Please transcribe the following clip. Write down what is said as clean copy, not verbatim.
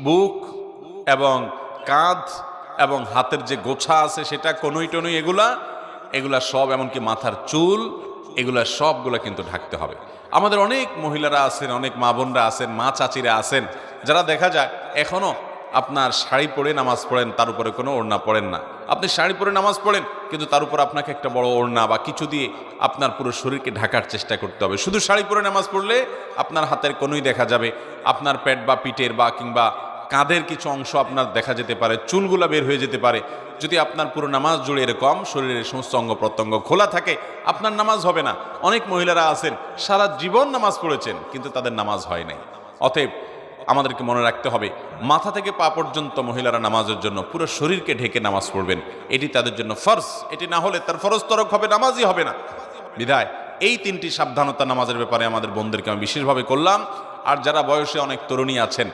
বুক এবং কাঁধ এবং হাতের যে গোছা আছে সেটা কনুই টনুই এগুলা সব, এমনকি মাথার চুল, এগুলা সবগুলা কিন্তু ঢাকতে হবে। আমাদের অনেক মহিলারা আছেন, অনেক মা বোনরা আছেন, মা চাচিরা আছেন, যারা দেখা যায় এখনো আপনার শাড়ি পরে নামাজ পড়েন, তার উপরে কোনো ওড়না পড়েন না। আপনি শাড়ি পরে নামাজ পড়েন, কিন্তু তার উপর আপনাকে একটা বড় ওড়না বা কিছু দিয়ে আপনার পুরো শরীরকে ঢাকার চেষ্টা করতে হবে। শুধু শাড়ি পরে নামাজ পড়লে আপনার হাতের কোনোই দেখা যাবে, আপনার পেট বা পিঠের বা কিংবা কাঁধের কিছু অংশ আপনার দেখা যেতে পারে, চুলগুলা বের হয়ে যেতে পারে। যদি আপনার পুরো নামাজ জুড়ে এরকম শরীরের সমস্ত অঙ্গ প্রত্যঙ্গ খোলা থাকে, আপনার নামাজ হবে না। অনেক মহিলারা আছেন সারা জীবন নামাজ পড়েছেন, কিন্তু তাদের নামাজ হয় নাই। অতএব আমাদেরকে মনে রাখতে হবে, মাথা থেকে পা পর্যন্ত মহিলারা নামাজের জন্য পুরো শরীরকে ঢেকে নামাজ পড়বেন, এটি তাদের জন্য ফরজ। এটি না হলে তার ফরজ তরক হবে, নামাজই হবে না। বিধায় এই তিনটি সাবধানতা নামাজের ব্যাপারে আমাদের বোনদেরকে আমি বিশেষভাবে করলাম। আর যারা বয়সে অনেক তরুণী আছেন,